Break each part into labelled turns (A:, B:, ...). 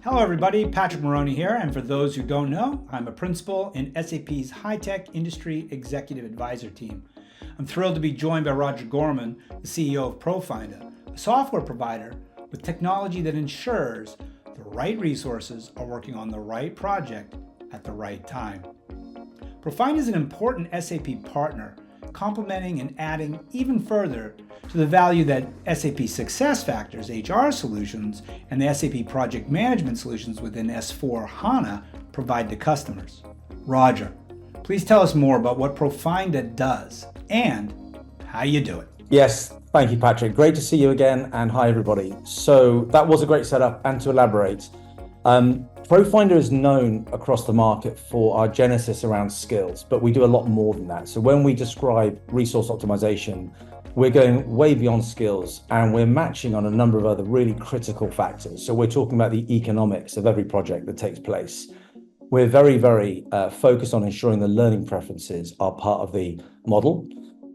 A: Hello everybody, Patrick Maroney here, and for those who don't know, I'm a principal in SAP's high-tech industry executive advisor team. I'm thrilled to be joined by Roger Gorman, the CEO of ProFinda, a software provider with technology that ensures the right resources are working on the right project at the right time. ProFinda is an important SAP partner, complementing and adding even further to the value that SAP SuccessFactors HR solutions and the SAP project management solutions within S/4HANA provide to customers. Roger, please tell us more about what ProFinda does and how you do it.
B: Yes, thank you, Patrick. Great to see you again, and hi, everybody. So that was a great setup, and to elaborate, ProFinda is known across the market for our genesis around skills, but we do a lot more than that. So when we describe resource optimization, we're going way beyond skills, and we're matching on a number of other really critical factors. So we're talking about the economics of every project that takes place. We're very focused on ensuring the learning preferences are part of the model,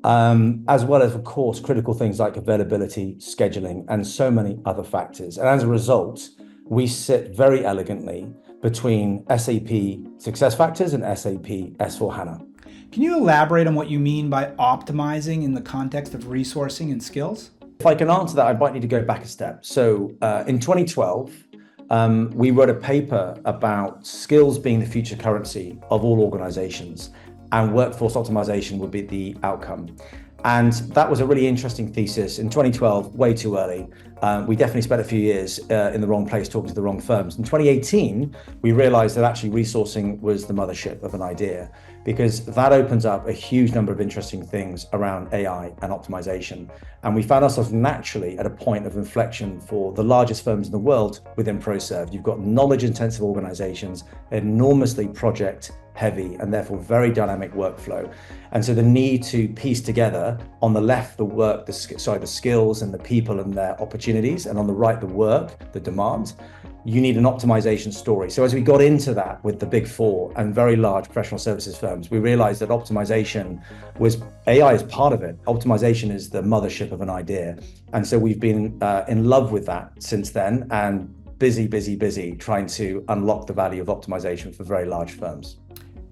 B: as well as, of course, critical things like availability, scheduling, and so many other factors. And as a result, we sit very elegantly between SAP SuccessFactors and SAP S/4HANA.
A: Can you elaborate on what you mean by optimizing in the context of resourcing and skills?
B: If I can answer that, I might need to go back a step. So in 2012, we wrote a paper about skills being the future currency of all organizations, and workforce optimization would be the outcome. And that was a really interesting thesis. In 2012, way too early. We definitely spent a few years in the wrong place talking to the wrong firms. In 2018, we realized that actually resourcing was the mothership of an idea, because that opens up a huge number of interesting things around AI and optimization. And we found ourselves naturally at a point of inflection for the largest firms in the world within ProServe. You've got knowledge-intensive organizations, enormously project-heavy, and therefore very dynamic workflow. And so the need to piece together, on the left, the work, the skills and the people and their opportunities, and on the right, the work, the demand. You need an optimization story. So as we got into that with the big four and very large professional services firms, we realized that optimization AI is part of it. Optimization is the mothership of an idea. And so we've been in love with that since then, and busy trying to unlock the value of optimization for very large firms.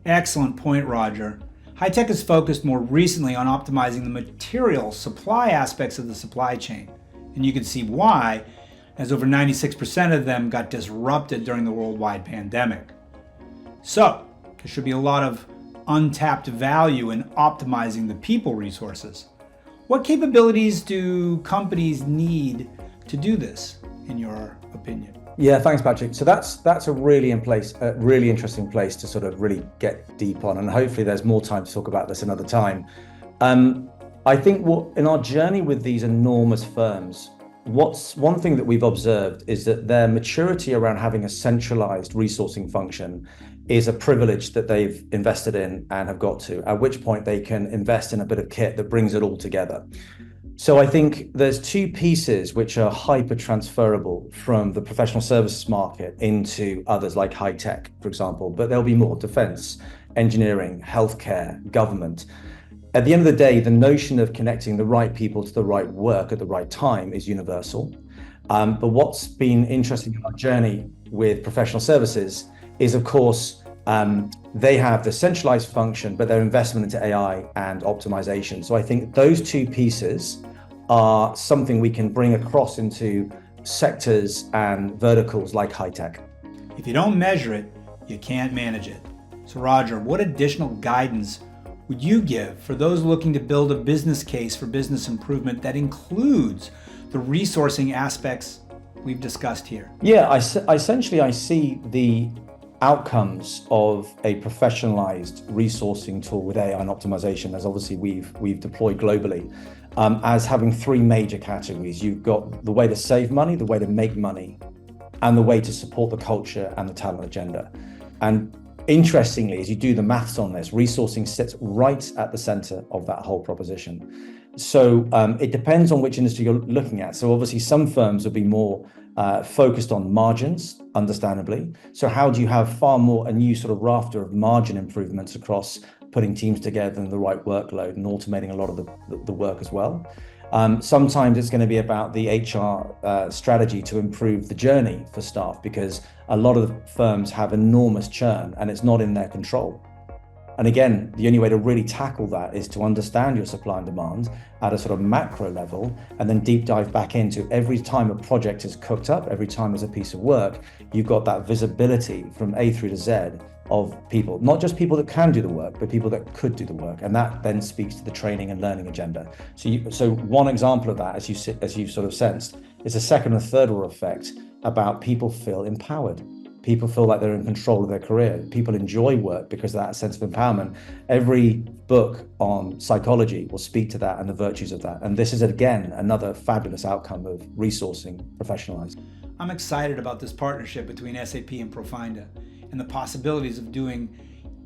A: Excellent point, Roger. High-tech has focused more recently on optimizing the material supply aspects of the supply chain. And you can see why, as over 96% of them got disrupted during the worldwide pandemic. So, there should be a lot of untapped value in optimizing the people resources. What capabilities do companies need to do this, in your opinion?
B: Yeah, thanks, Patrick. So that's a really interesting place to sort of really get deep on, and hopefully there's more time to talk about this another time. I think in our journey with these enormous firms, one thing that we've observed is that their maturity around having a centralized resourcing function is a privilege that they've invested in and have got to, at which point they can invest in a bit of kit that brings it all together. So I think there's two pieces which are hyper transferable from the professional services market into others like high tech, for example, but there'll be more: defense, engineering, healthcare, government. At the end of the day, the notion of connecting the right people to the right work at the right time is universal. But what's been interesting in our journey with professional services is, of course, they have the centralized function, but their investment into AI and optimization. So I think those two pieces are something we can bring across into sectors and verticals like high tech.
A: If you don't measure it, you can't manage it. So Roger, what additional guidance would you give for those looking to build a business case for business improvement that includes the resourcing aspects we've discussed here?
B: Yeah, essentially I see the outcomes of a professionalized resourcing tool with AI and optimization, as obviously we've deployed globally, as having three major categories. You've got the way to save money, the way to make money, and the way to support the culture and the talent agenda. And interestingly, as you do the maths on this, resourcing sits right at the center of that whole proposition. So it depends on which industry you're looking at. So obviously some firms will be more focused on margins, understandably. So how do you have far more a new sort of rafter of margin improvements across putting teams together in the right workload and automating a lot of the work as well? Sometimes it's going to be about the HR strategy to improve the journey for staff, because a lot of the firms have enormous churn and it's not in their control. And again, the only way to really tackle that is to understand your supply and demand at a sort of macro level, and then deep dive back into every time a project is cooked up, every time there's a piece of work, you've got that visibility from A through to Z of people, not just people that can do the work, but people that could do the work. And that then speaks to the training and learning agenda. So one example of that, as you sort of sensed, is a second and third order effect about people feel empowered. People feel like they're in control of their career. People enjoy work because of that sense of empowerment. Every book on psychology will speak to that and the virtues of that. And this is, again, another fabulous outcome of resourcing, professionalizing.
A: I'm excited about this partnership between SAP and ProFinda and the possibilities of doing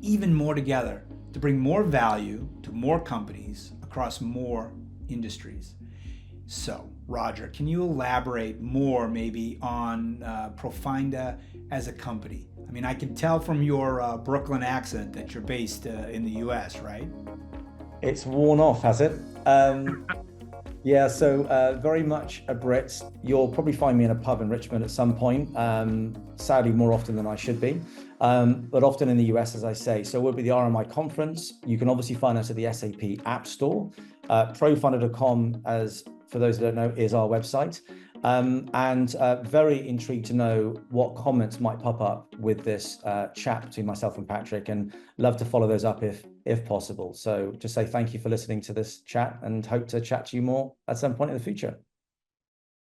A: even more together to bring more value to more companies across more industries. So, Roger, can you elaborate more maybe on ProFinda as a company? I mean, I can tell from your Brooklyn accent that you're based in the US, right?
B: It's worn off, has it? Yeah, so very much a Brit. You'll probably find me in a pub in Richmond at some point, sadly more often than I should be, but often in the US, as I say. So we'll be the RMI conference. You can obviously find us at the SAP App Store. ProFinda.com, as for those that don't know, is our website. And very intrigued to know what comments might pop up with this chat between myself and Patrick, and love to follow those up if possible. So just say thank you for listening to this chat and hope to chat to you more at some point in the future.